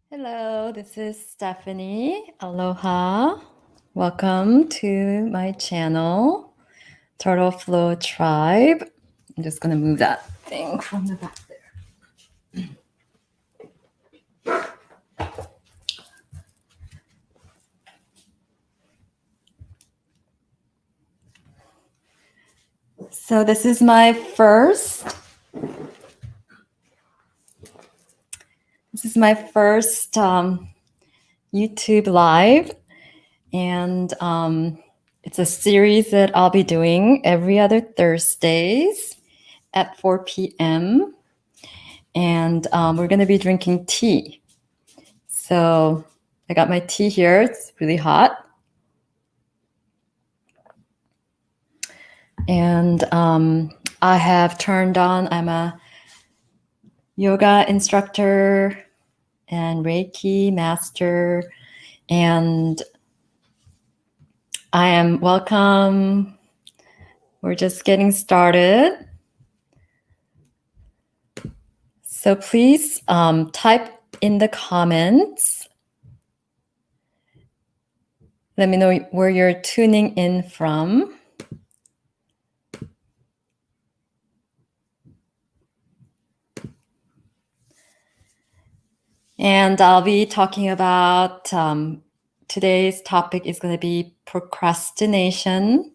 Hello, this is Stephanie. Aloha. Welcome to my channel, Turtle Flow Tribe. I'm just going to move that thing from the back there. So this is my first YouTube live, and it's a series that I'll be doing every other Thursdays at 4 p.m. And we're going to be drinking tea. So I got my tea here. It's really hot. And I have turned on, I'm a yoga instructor and Reiki master, and I am welcome. We're just getting started. So please type in the comments. Let me know where you're tuning in from. And I'll be talking about, today's topic is going to be procrastination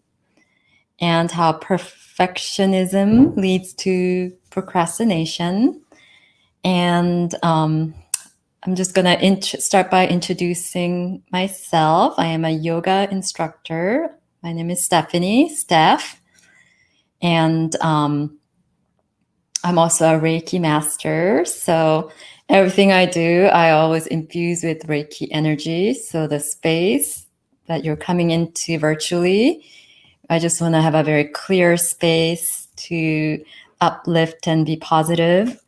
and how perfectionism leads to procrastination. And I'm just going to start by introducing myself. I am a yoga instructor. My name is Stephanie, Steph. And I'm also a Reiki master. So everything I do, I always infuse with Reiki energy. So the space that you're coming into virtually, I just want to have a very clear space to uplift and be positive.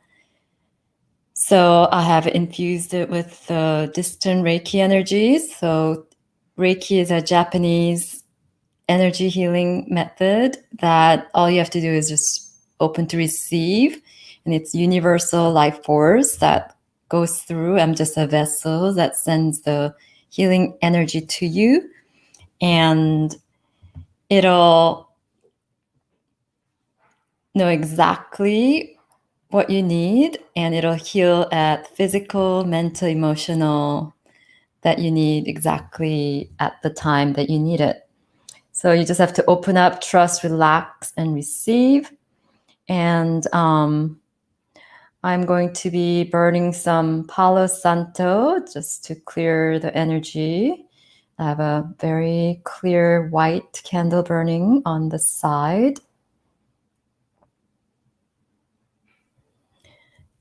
So I have infused it with the distant Reiki energies. So Reiki is a Japanese energy healing method that all you have to do is just open to receive. And it's universal life force that goes through. I'm just a vessel that sends the healing energy to you. And it'll know exactly what you need, and it'll heal at physical, mental, emotional that you need exactly at the time that you need it. So you just have to open up, trust, relax, and receive. And I'm going to be burning some Palo Santo just to clear the energy. I have a very clear white candle burning on the side.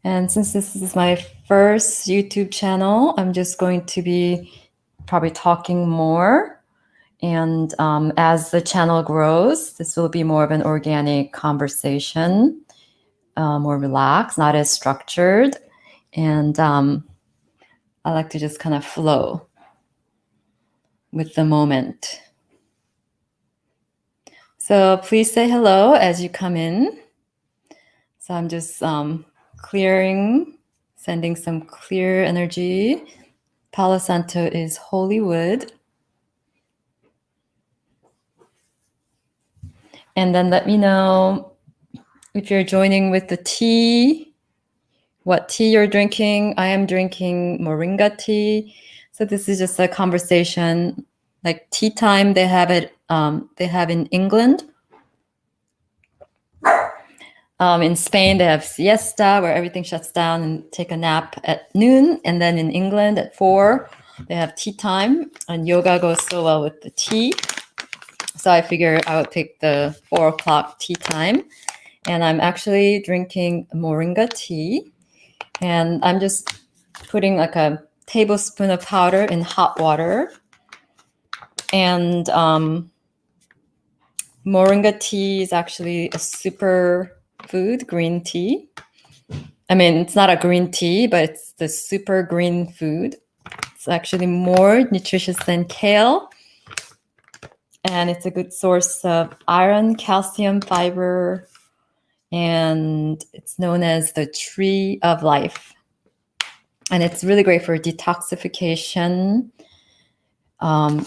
And since this is my first YouTube channel, I'm just going to be probably talking more. And as the channel grows, this will be more of an organic conversation, more relaxed, not as structured. And I like to just kind of flow with the moment. So please say hello as you come in. So I'm just clearing, sending some clear energy. Palo Santo is holy wood. And then let me know if you're joining with the tea, what tea you're drinking. I am drinking moringa tea. So this is just a conversation, like tea time. They have it, they have in England. In Spain, they have siesta, where everything shuts down and take a nap at noon. And then in England at 4, they have tea time. And yoga goes so well with the tea. So I figure I would pick the 4 o'clock tea time. And I'm actually drinking moringa tea. And I'm just putting like a tablespoon of powder in hot water. And moringa tea is actually a super food, green tea. I mean, it's not a green tea, but it's the super green food. It's actually more nutritious than kale. And it's a good source of iron, calcium, fiber, and it's known as the tree of life. And it's really great for detoxification,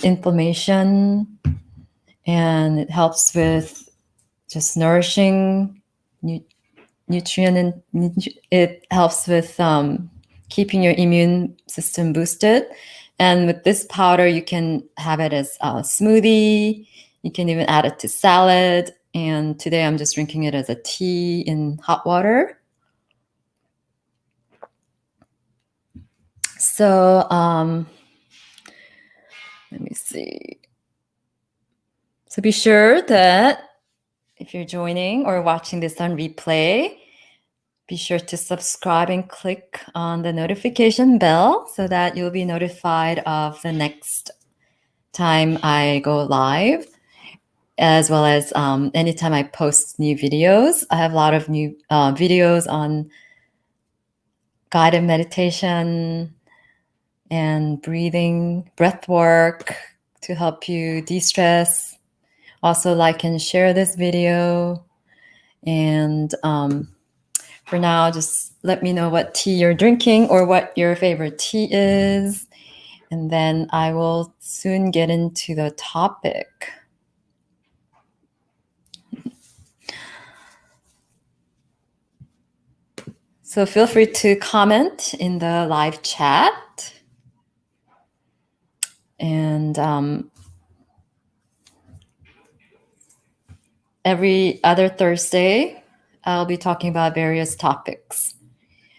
inflammation, and it helps with just nourishing nutrient, and it helps with keeping your immune system boosted. And with this powder, you can have it as a smoothie. You can even add it to salad. And today I'm just drinking it as a tea in hot water. So let me see. So be sure that if you're joining or watching this on replay, be sure to subscribe and click on the notification bell so that you'll be notified of the next time I go live, as well as anytime I post new videos. I have a lot of new videos on guided meditation and breathing, breath work to help you de-stress. Also, like and share this video. And for now, just let me know what tea you're drinking or what your favorite tea is. And then I will soon get into the topic. So feel free to comment in the live chat. And every other Thursday, I'll be talking about various topics.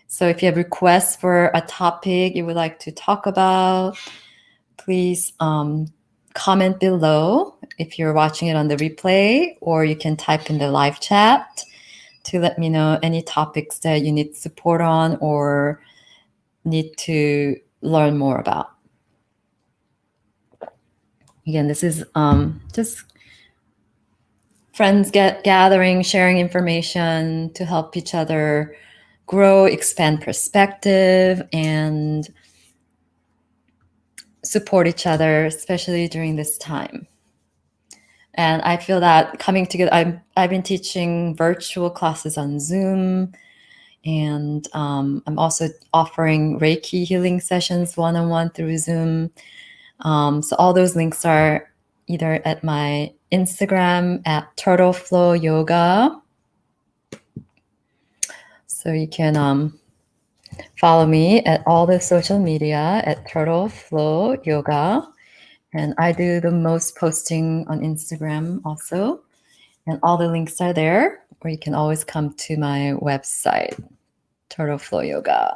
So if you have requests for a topic you would like to talk about, please comment below if you're watching it on the replay, or you can type in the live chat to let me know any topics that you need support on or need to learn more about. Again, this is just friends gathering, sharing information to help each other grow, expand perspective, and support each other, especially during this time. And I feel that coming together, I've been teaching virtual classes on Zoom, and I'm also offering Reiki healing sessions one-on-one through Zoom. So all those links are either at my Instagram at Turtle Flow Yoga. So you can follow me at all the social media at Turtle Flow Yoga. And I do the most posting on Instagram also. And all the links are there, or you can always come to my website, Turtle Flow Yoga.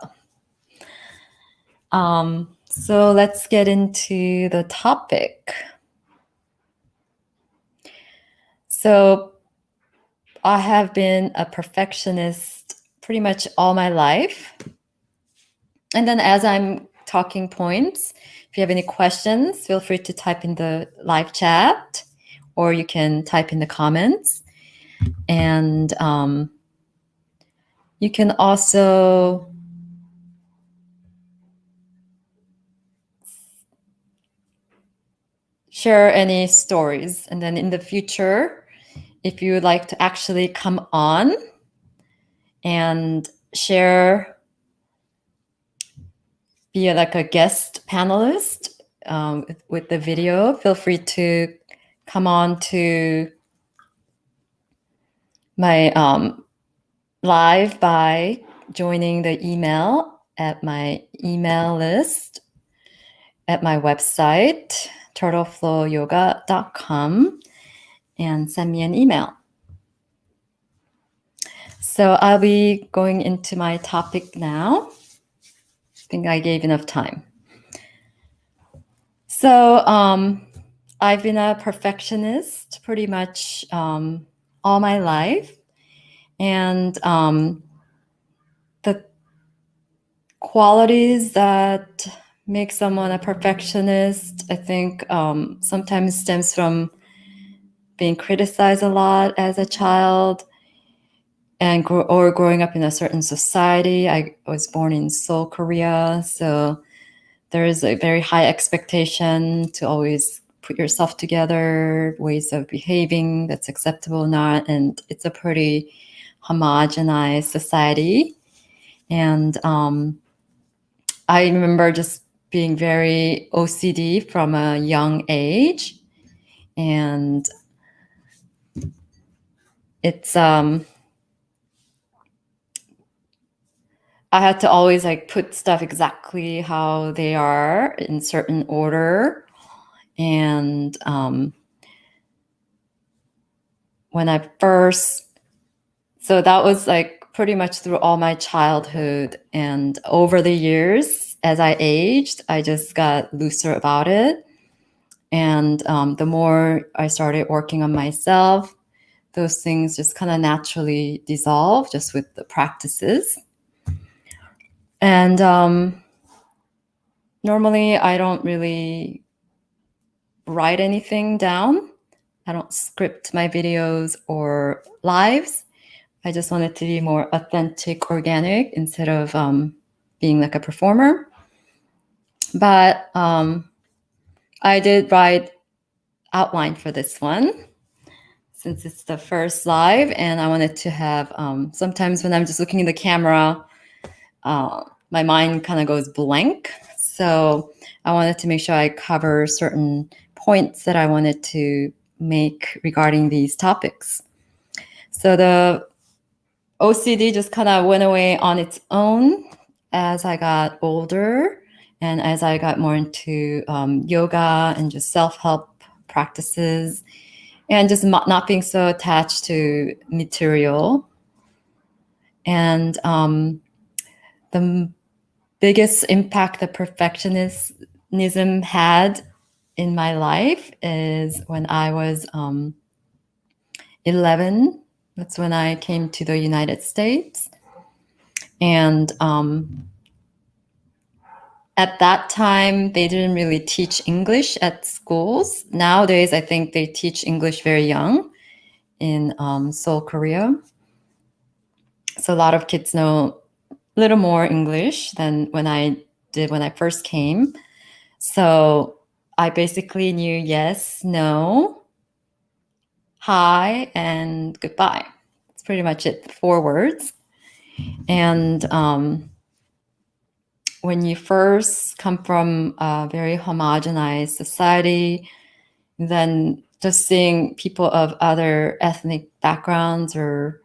So let's get into the topic. So I have been a perfectionist pretty much all my life. And then as I'm talking points, if you have any questions, feel free to type in the live chat, or you can type in the comments. And you can also share any stories. And then in the future, if you would like to actually come on and share, be like a guest panelist with the video, feel free to come on to my live by joining the email at my email list at my website, turtleflowyoga.com, and send me an email. So I'll be going into my topic now. I think I gave enough time. So I've been a perfectionist pretty much all my life. And the qualities that make someone a perfectionist, I think sometimes stems from being criticized a lot as a child and growing up in a certain society. I was born in Seoul, Korea, so there is a very high expectation to always put yourself together, ways of behaving that's acceptable or not, and it's a pretty homogenized society. And I remember just being very OCD from a young age, and it's I had to always like put stuff exactly how they are in certain order. And when I first, so that was like pretty much through all my childhood. And over the years, as I aged, I just got looser about it. And the more I started working on myself, those things just kind of naturally dissolve just with the practices. And normally I don't really write anything down. I don't script my videos or lives. I just want it to be more authentic, organic instead of being like a performer. But I did write outline for this one since it's the first live, and I wanted to have sometimes when I'm just looking in the camera, my mind kind of goes blank. So I wanted to make sure I cover certain points that I wanted to make regarding these topics. So the OCD just kind of went away on its own as I got older and as I got more into yoga and just self-help practices and just not being so attached to material. And the biggest impact that perfectionism had in my life is when I was 11. That's when I came to the United States. And at that time, they didn't really teach English at schools. Nowadays, I think they teach English very young in Seoul, Korea. So a lot of kids know a little more English than when I did when I first came. So I basically knew yes, no, hi, and goodbye. That's pretty much it, 4 words. And when you first come from a very homogenized society, then just seeing people of other ethnic backgrounds or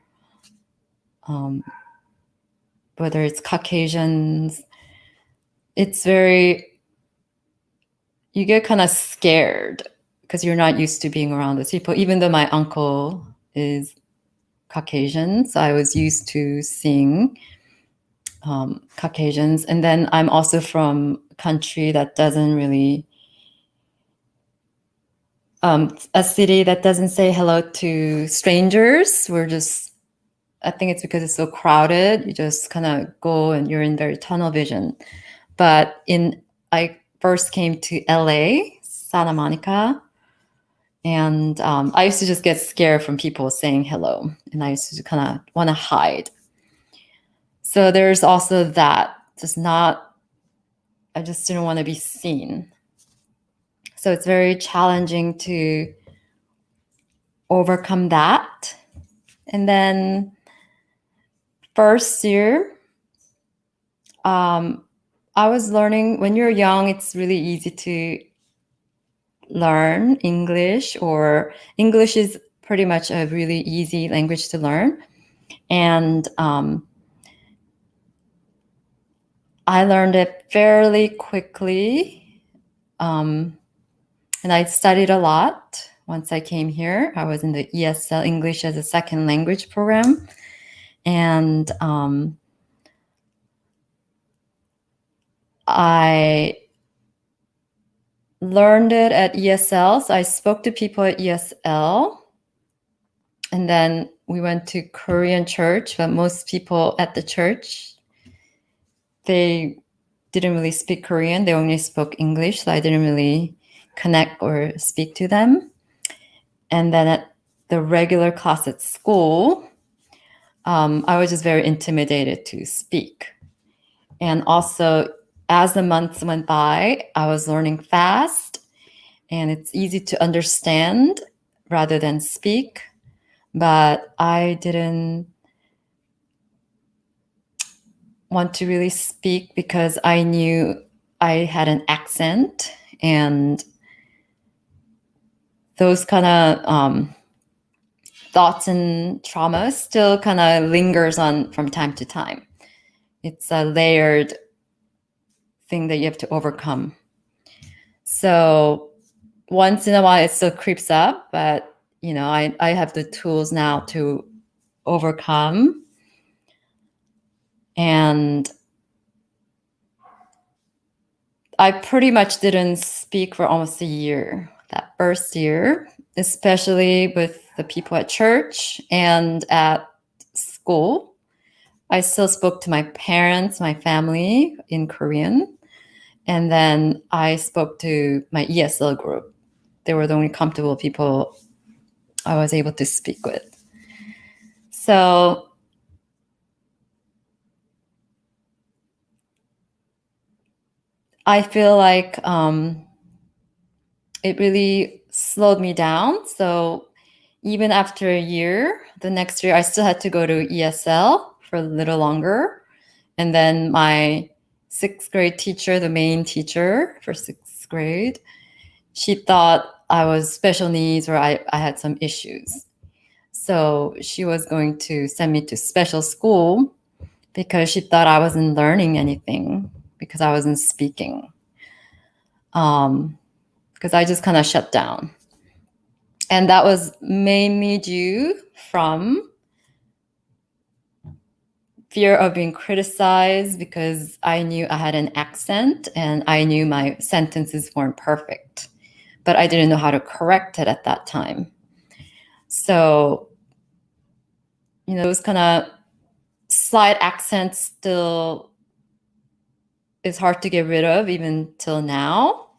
whether it's Caucasians, it's very, you get kind of scared because you're not used to being around those people. Even though my uncle is Caucasian, so I was used to seeing Caucasians. And then I'm also from a country that doesn't really, a city that doesn't say hello to strangers. We're just, I think it's because it's so crowded. You just kind of go and you're in very tunnel vision. But I first came to LA, Santa Monica, and I used to just get scared from people saying hello, and I used to kind of want to hide. So there's also that, I just didn't want to be seen. So it's very challenging to overcome that. And then first year, I was learning, when you're young, it's really easy to learn English, or English is pretty much a really easy language to learn. And I learned it fairly quickly. And I studied a lot once I came here. I was in the ESL, English as a Second Language program. And I learned it at ESL. So I spoke to people at ESL. And then we went to Korean church, but most people at the church, they didn't really speak Korean. They only spoke English. So I didn't really connect or speak to them. And then at the regular class at school, I was just very intimidated to speak. And also, as the months went by, I was learning fast, and it's easy to understand rather than speak. But I didn't want to really speak because I knew I had an accent, and those kind of thoughts and trauma still kind of lingers on from time to time. It's a layered thing that you have to overcome. So once in a while it still creeps up, but I have the tools now to overcome. And I pretty much didn't speak for almost a year, that first year, especially with the people at church and at school. I still spoke to my parents, my family in Korean. And then I spoke to my ESL group. They were the only comfortable people I was able to speak with. So I feel like it really slowed me down. So even after a year, the next year, I still had to go to ESL for a little longer. And then my sixth grade teacher, the main teacher for sixth grade, she thought I was special needs or I had some issues. So she was going to send me to special school because she thought I wasn't learning anything because I wasn't speaking. Because I just kind of shut down. And that was mainly due from fear of being criticized because I knew I had an accent and I knew my sentences weren't perfect, but I didn't know how to correct it at that time. So, those kind of slight accents still is hard to get rid of even till now.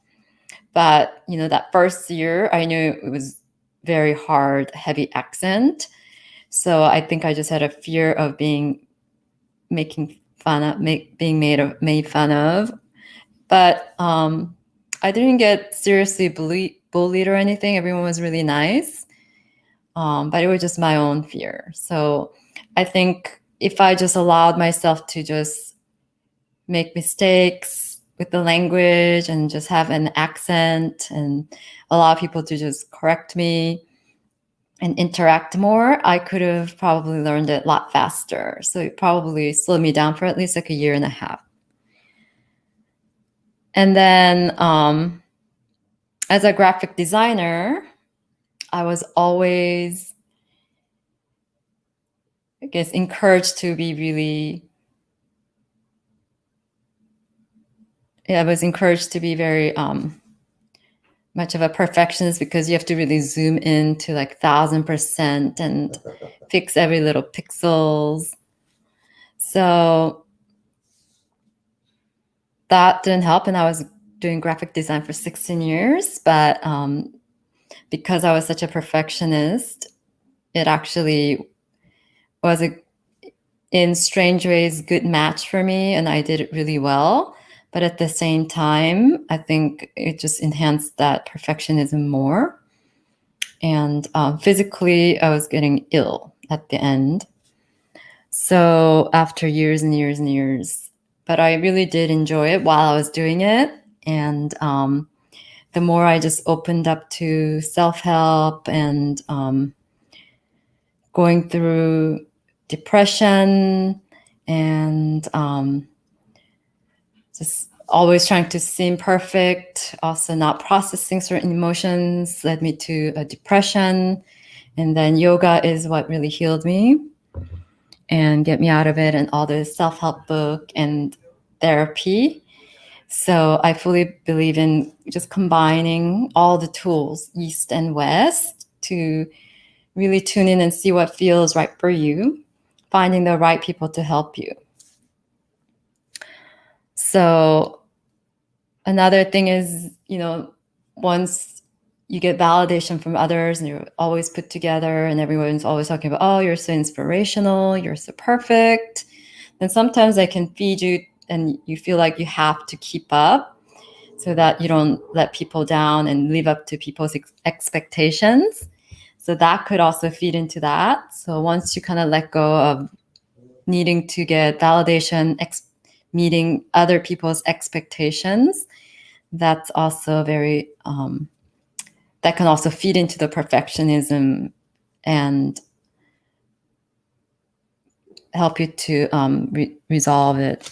But, that first year, I knew it was very hard, heavy accent. So I think I just had a fear of being made fun of. But I didn't get seriously bullied or anything. Everyone was really nice. But it was just my own fear. So I think if I just allowed myself to just make mistakes with the language and just have an accent and allow people to just correct me and interact more, I could have probably learned it a lot faster. So it probably slowed me down for at least like a year and a half. And then as a graphic designer, I was always, I guess, encouraged to be very much of a perfectionist because you have to really zoom in to like 1,000% and fix every little pixels. So that didn't help. And I was doing graphic design for 16 years. But because I was such a perfectionist, it actually was in strange ways, good match for me. And I did it really well. But at the same time, I think it just enhanced that perfectionism more. And physically, I was getting ill at the end. So after years and years and years, but I really did enjoy it while I was doing it. And the more I just opened up to self-help and going through depression and just always trying to seem perfect, also not processing certain emotions led me to a depression. And then yoga is what really healed me and get me out of it, and all the self-help book and therapy. So I fully believe in just combining all the tools, East and West, to really tune in and see what feels right for you, finding the right people to help you. So another thing is, once you get validation from others and you're always put together and everyone's always talking about, oh, you're so inspirational, you're so perfect, then sometimes they can feed you and you feel like you have to keep up so that you don't let people down and live up to people's expectations. So that could also feed into that. So once you kind of let go of needing to get validation, meeting other people's expectations, that's also very, that can also feed into the perfectionism and help you to resolve it.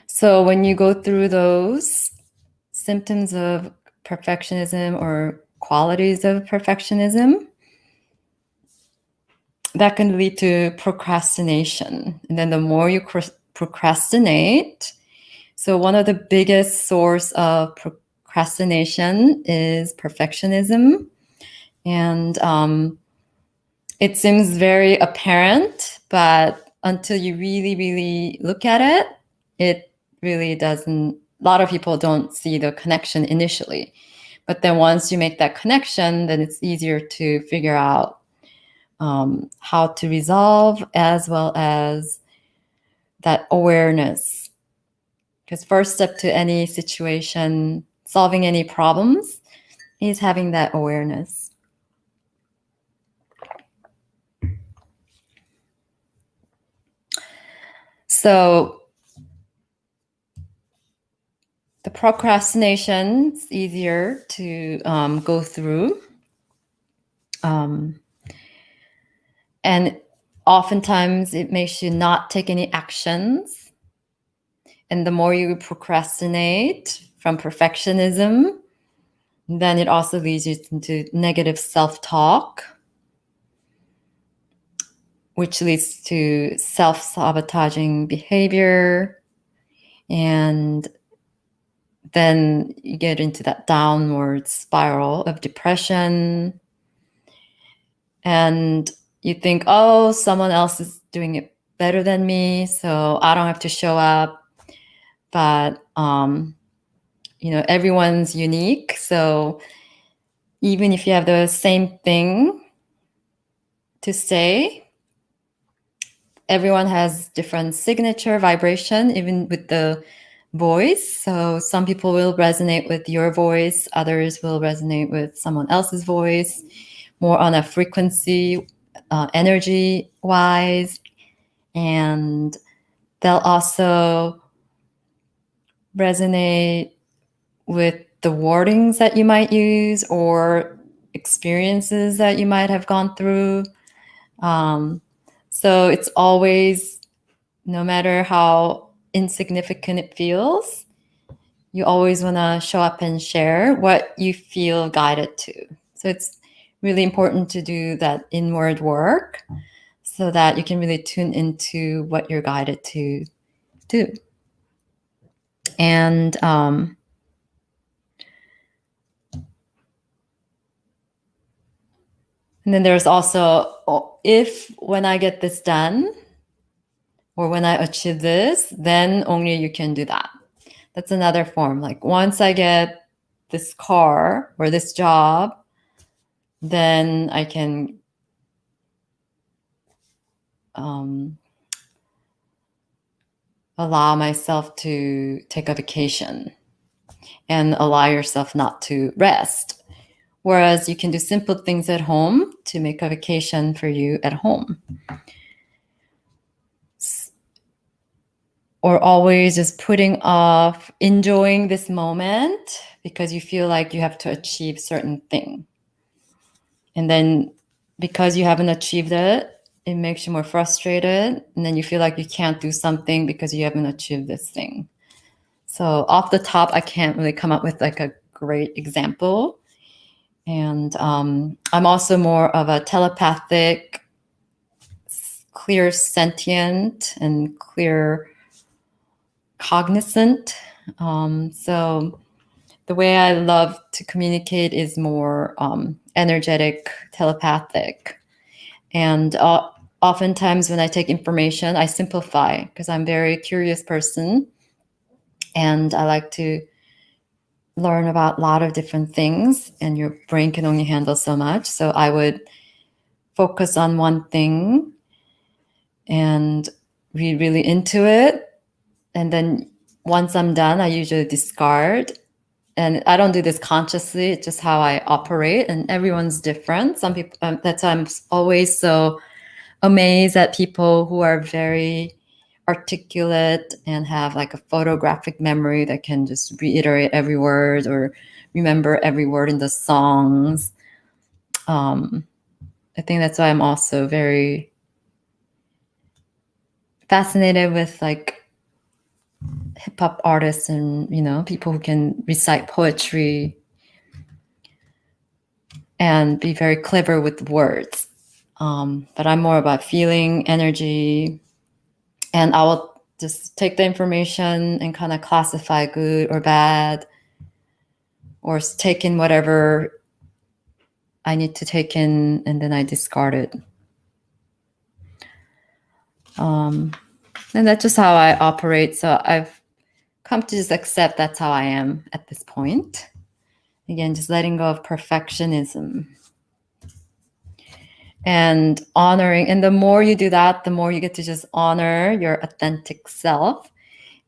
So when you go through those symptoms of perfectionism or qualities of perfectionism, that can lead to procrastination. And then the more you procrastinate, so one of the biggest source of procrastination is perfectionism. And it seems very apparent, but until you really, really look at it, it really doesn't, a lot of people don't see the connection initially. But then once you make that connection, then it's easier to figure out how to resolve, as well as that awareness. Because first step to any situation, solving any problems, is having that awareness. So the procrastination is easier to go through. And oftentimes it makes you not take any actions. And the more you procrastinate from perfectionism, then it also leads you into negative self-talk, which leads to self-sabotaging behavior. And then you get into that downward spiral of depression. And you think, oh, someone else is doing it better than me, so I don't have to show up. But, everyone's unique. So even if you have the same thing to say, everyone has different signature vibration, even with the voice. So some people will resonate with your voice, others will resonate with someone else's voice, more on a frequency, energy wise. And they'll also resonate with the wordings that you might use or experiences that you might have gone through. So it's always, no matter how insignificant it feels, you always want to show up and share what you feel guided to. So it's really important to do that inward work so that you can really tune into what you're guided to do. And then there's also, if when I get this done or when I achieve this, then only you can do that. That's another form. Like once I get this car or this job, then I can allow myself to take a vacation and allow yourself not to rest. Whereas you can do simple things at home to make a vacation for you at home. Or always just putting off enjoying this moment because you feel like you have to achieve certain thing. And then because you haven't achieved it, it makes you more frustrated. And then you feel like you can't do something because you haven't achieved this thing. So off the top, I can't really come up with like a great example. And I'm also more of a telepathic, clear sentient, and clear cognizant. So the way I love to communicate is more energetic, telepathic. And oftentimes when I take information, I simplify because I'm a very curious person. And I like to learn about a lot of different things, and your brain can only handle so much. So I would focus on one thing and be really into it. And then once I'm done, I usually discard. And I don't do this consciously. It's just how I operate. And everyone's different. Some people, that's why I'm always so amazed at people who are very articulate and have like a photographic memory that can just reiterate every word or remember every word in the songs. I think that's why I'm also very fascinated with like hip hop artists and, you know, people who can recite poetry and be very clever with words. But I'm more about feeling, energy, and I will just take the information and kind of classify good or bad, or take in whatever I need to take in, and then I discard it. And that's just how I operate. So I've come to just accept that's how I am at this point. Again, just letting go of perfectionism and honoring. And the more you do that, the more you get to just honor your authentic self.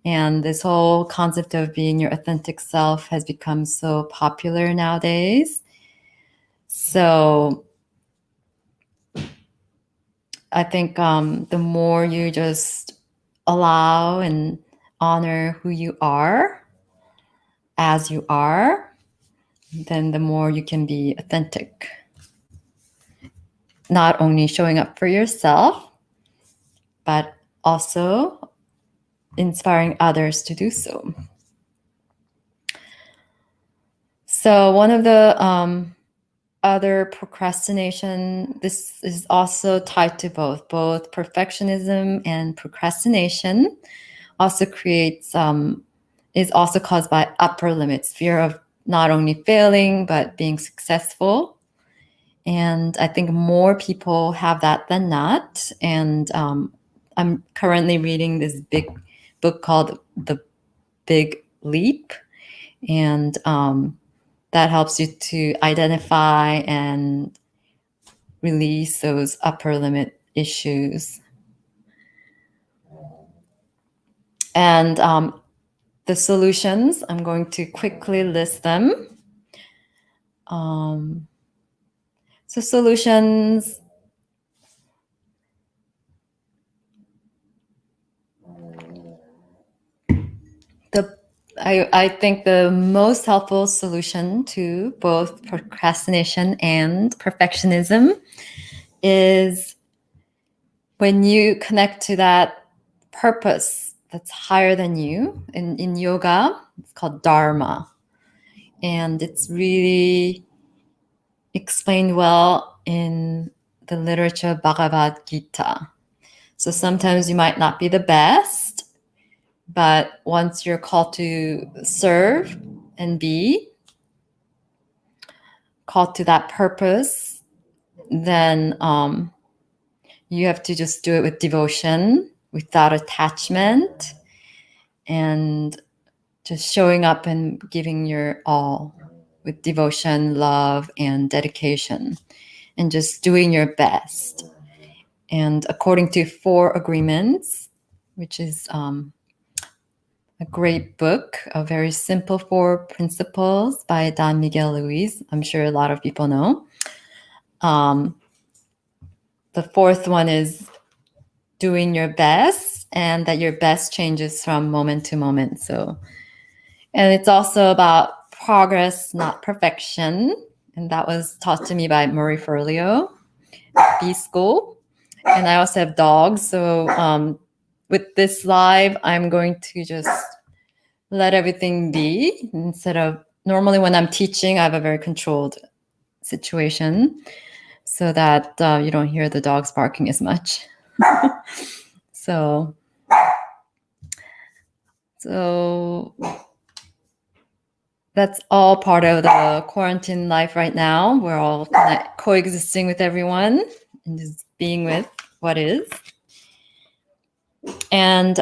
And this whole concept of being your authentic self has become so popular nowadays. So I think the more you just allow and honor who you are as you are, then the more you can be authentic. Not only showing up for yourself, but also inspiring others to do so. So one of the other procrastination, this is also tied to both perfectionism and procrastination, also creates, is also caused by upper limits, fear of not only failing, but being successful. And I think more people have that than not. And I'm currently reading this big book called The Big Leap. And that helps you to identify and release those upper limit issues. And the solutions, I'm going to quickly list them. So solutions, I think the most helpful solution to both procrastination and perfectionism is when you connect to that purpose that's higher than you. In yoga, it's called dharma. And it's really explained well in the literature Bhagavad Gita. So sometimes you might not be the best, but once you're called to serve and be called to that purpose, then you have to just do it with devotion, without attachment, and just showing up and giving your all with devotion, love, and dedication, and just doing your best. And according to 4 Agreements, which is a great book, a very simple 4 principles by Don Miguel Ruiz. I'm sure a lot of people know. The 4th one is doing your best, and that your best changes from moment to moment. So, and it's also about progress, not perfection. And that was taught to me by Marie Forleo, B School. And I also have dogs. So with this live, I'm going to just let everything be instead of, normally when I'm teaching, I have a very controlled situation so that you don't hear the dogs barking as much. So that's all part of the quarantine life right now. We're all kind of coexisting with everyone and just being with what is. And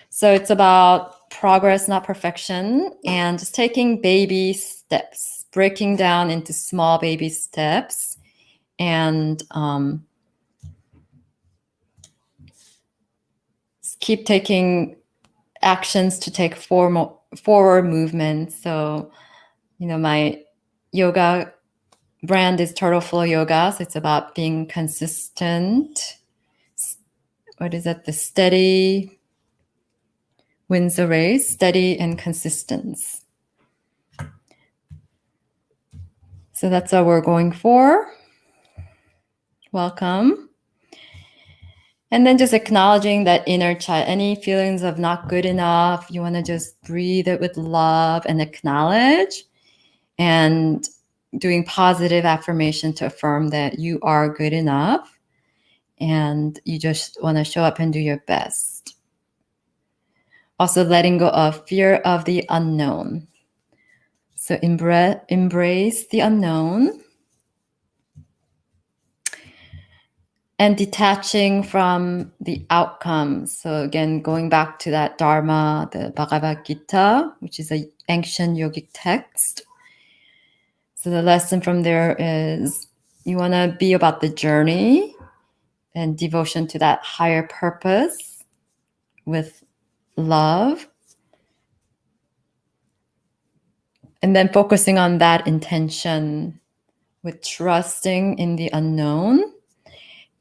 so it's about progress, not perfection, and just taking baby steps, breaking down into small baby steps, and keep taking actions to take forward movement. So, you know, my yoga brand is Turtle Flow Yoga. So it's about being consistent. What is it? The steady wins the race, steady and consistent. So that's what we're going for. Welcome. And then just acknowledging that inner child, any feelings of not good enough, you want to just breathe it with love and acknowledge, and doing positive affirmation to affirm that you are good enough and you just want to show up and do your best. Also letting go of fear of the unknown. So embrace the unknown. And detaching from the outcomes. So again, going back to that Dharma, the Bhagavad Gita, which is an ancient yogic text. So the lesson from there is you want to be about the journey and devotion to that higher purpose with love. And then focusing on that intention with trusting in the unknown,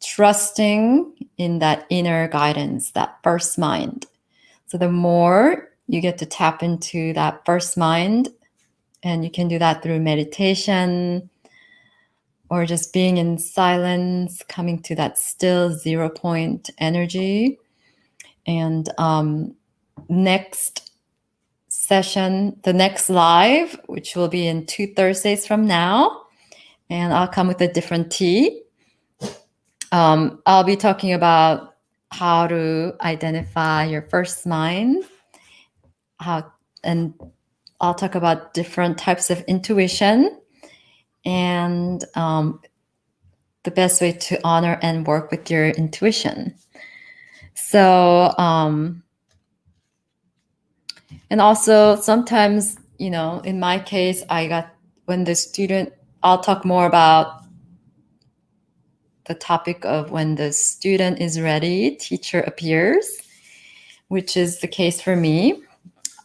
trusting in that inner guidance, that first mind. So the more you get to tap into that first mind, and you can do that through meditation or just being in silence, coming to that still 0 point energy. And next session, the next live, which will be in 2 Thursdays from now, and I'll come with a different tea. I'll be talking about how to identify your first mind, and I'll talk about different types of intuition and the best way to honor and work with your intuition. So, and also sometimes, in my case, I'll talk more about the topic of when the student is ready, teacher appears, which is the case for me.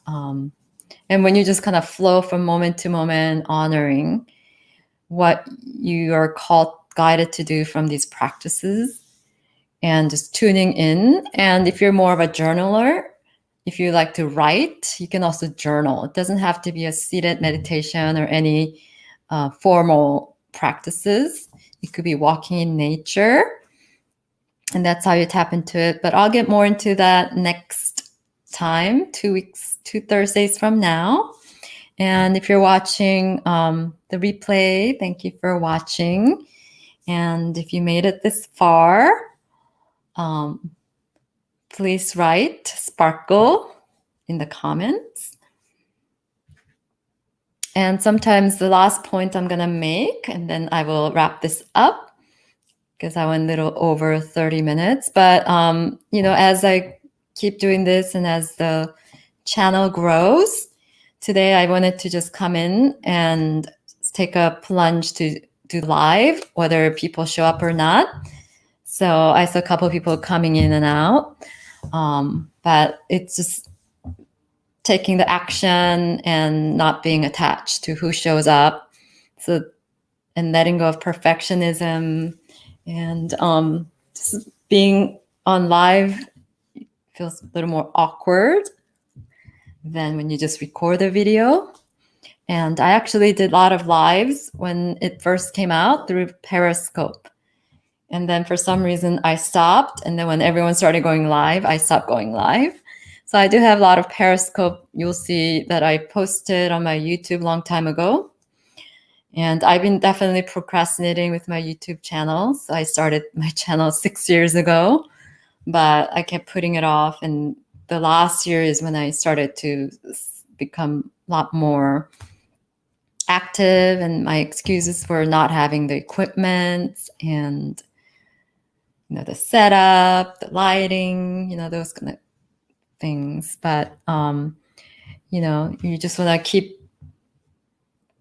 And when you just kind of flow from moment to moment, honoring what you are guided to do from these practices and just tuning in. And if you're more of a journaler, if you like to write, you can also journal. It doesn't have to be a seated meditation or any formal practices. It could be walking in nature, and that's how you tap into it. But I'll get more into that next time, 2 Thursdays from now. And if you're watching the replay, thank you for watching. And if you made it this far, please write sparkle in the comments. And sometimes the last point I'm going to make, and then I will wrap this up because I went a little over 30 minutes. But, as I keep doing this and as the channel grows, today I wanted to just come in and take a plunge to do live, whether people show up or not. So I saw a couple of people coming in and out. But it's just taking the action and not being attached to who shows up. So, and letting go of perfectionism, and just being on live feels a little more awkward than when you just record a video. And I actually did a lot of lives when it first came out through Periscope. And then for some reason I stopped. And then when everyone started going live, I stopped going live. So I do have a lot of Periscope. You'll see that I posted on my YouTube a long time ago. And I've been definitely procrastinating with my YouTube channel. So I started my channel 6 years ago, but I kept putting it off. And the last year is when I started to become a lot more active, and my excuses for not having the equipment and the setup, the lighting, those kind of things. But you just want to keep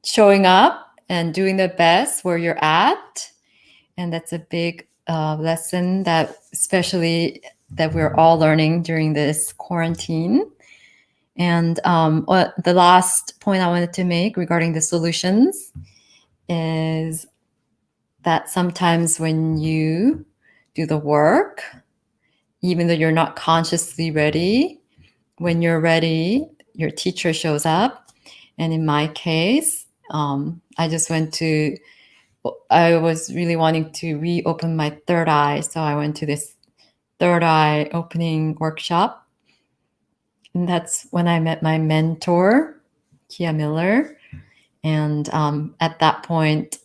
showing up and doing the best where you're at. And that's a big lesson that especially that we're all learning during this quarantine. And the last point I wanted to make regarding the solutions is that sometimes when you do the work, even though you're not consciously ready, when you're ready, your teacher shows up. And in my case, I was really wanting to reopen my third eye. So I went to this third eye opening workshop. And that's when I met my mentor, Kia Miller. And at that point,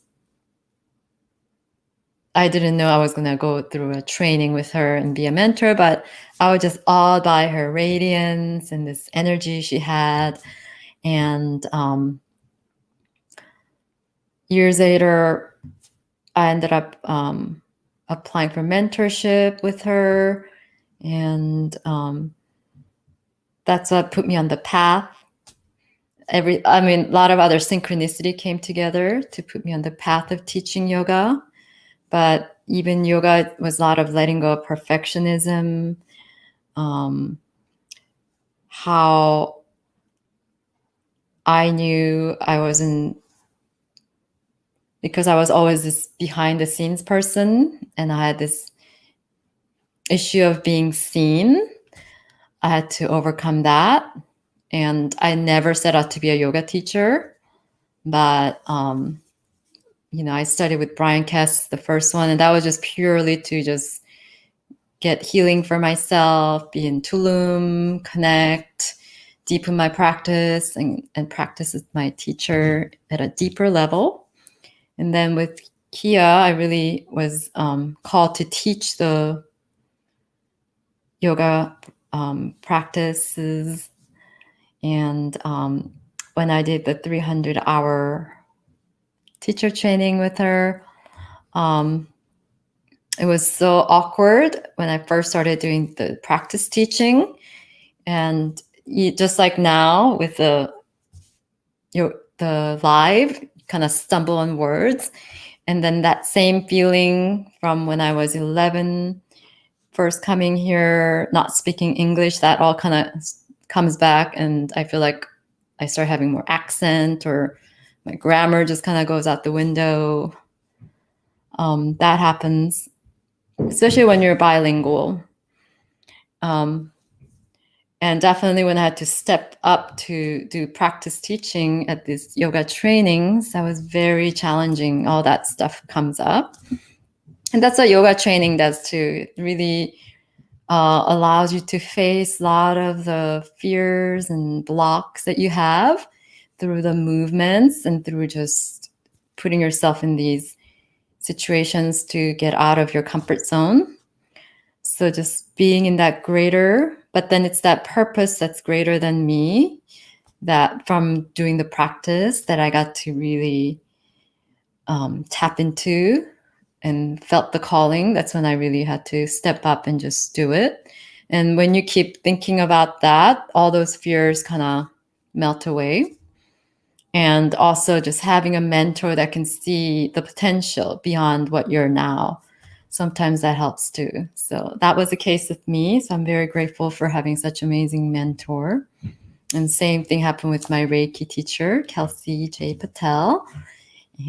I didn't know I was going to go through a training with her and be a mentor, but I was just awed by her radiance and this energy she had. And years later, I ended up applying for mentorship with her. And that's what put me on the path. A lot of other synchronicity came together to put me on the path of teaching yoga. But even yoga was a lot of letting go of perfectionism, how I knew I wasn't, because I was always this behind the scenes person and I had this issue of being seen. I had to overcome that. And I never set out to be a yoga teacher, but I studied with Brian Kess, the first one, and that was just purely to just get healing for myself, be in Tulum, connect, deepen my practice, and practice with my teacher at a deeper level. And then with Kia, I really was called to teach the yoga practices. And when I did the 300-hour teacher training with her, it was so awkward when I first started doing the practice teaching. And just like now with the live, you kind of stumble on words. And then that same feeling from when I was 11, first coming here, not speaking English, that all kind of comes back. And I feel like I start having more accent, or my grammar just kind of goes out the window. That happens, especially when you're bilingual. And definitely when I had to step up to do practice teaching at these yoga trainings, that was very challenging. All that stuff comes up. And that's what yoga training does too. It really allows you to face a lot of the fears and blocks that you have through the movements and through just putting yourself in these situations to get out of your comfort zone. So just being in that greater, but then it's that purpose that's greater than me, that from doing the practice that I got to really tap into and felt the calling. That's when I really had to step up and just do it. And when you keep thinking about that, all those fears kind of melt away. And also just having a mentor that can see the potential beyond what you're now. Sometimes that helps too. So that was the case with me. So I'm very grateful for having such an amazing mentor. And same thing happened with my Reiki teacher, Kelsey J. Patel.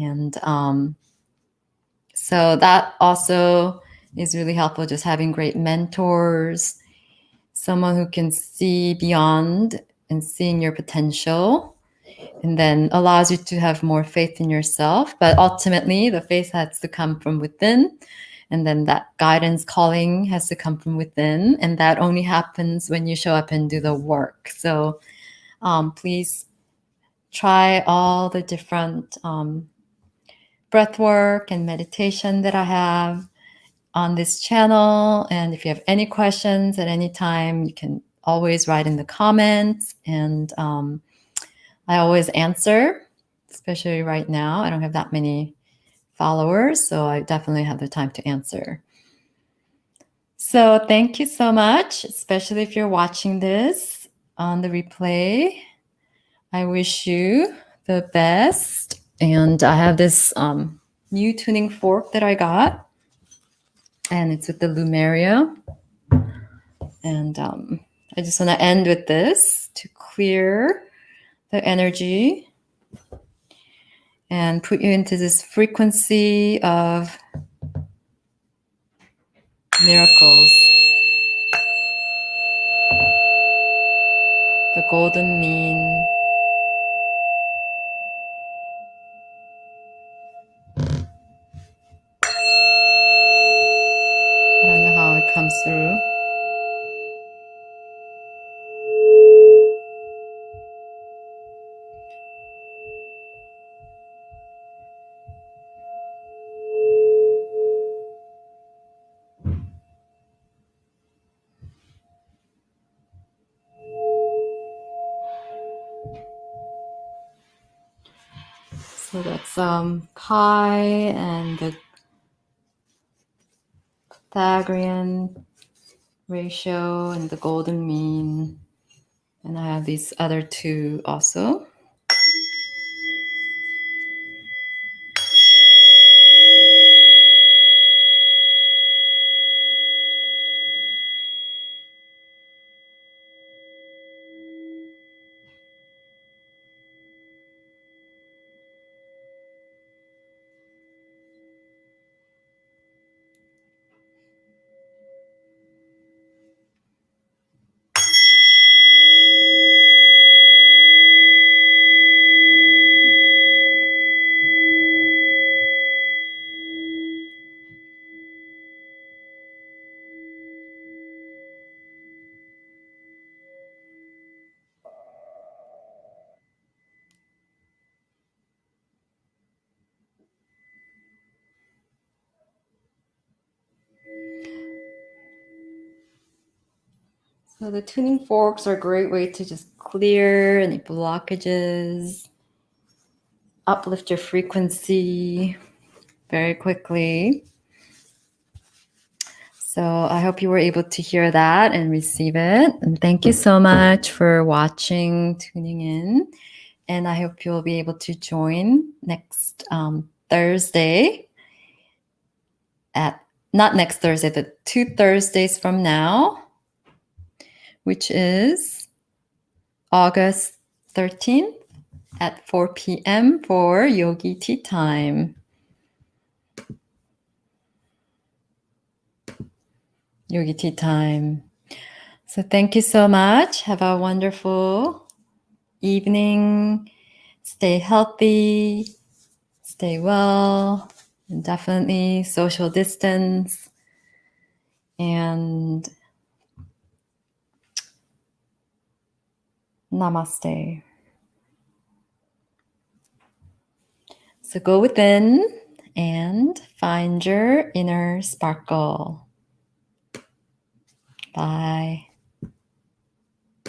And so that also is really helpful, just having great mentors, someone who can see beyond and seeing your potential, and then allows you to have more faith in yourself. But ultimately, the faith has to come from within. And then that guidance calling has to come from within. And that only happens when you show up and do the work. So please try all the different breath work and meditation that I have on this channel. And if you have any questions at any time, you can always write in the comments. And I always answer, especially right now. I don't have that many followers, so I definitely have the time to answer. So thank you so much, especially if you're watching this on the replay. I wish you the best. And I have this new tuning fork that I got, and it's with the Lumeria. And I just want to end with this to clear the energy. and put you into this frequency of miracles. The golden mean. I don't know how it comes through. So that's pi and the Pythagorean ratio and the golden mean. And I have these other two also. So the tuning forks are a great way to just clear any blockages, uplift your frequency very quickly. So I hope you were able to hear that and receive it. And thank you so much for watching, tuning in. And I hope you'll be able to join next Thursday not next Thursday, but 2 Thursdays from now, which is August 13th at 4 p.m. for Yogi Tea Time. Yogi Tea Time. So thank you so much. Have a wonderful evening. Stay healthy, stay well, and definitely social distance. And namaste. So go within and find your inner sparkle. Bye.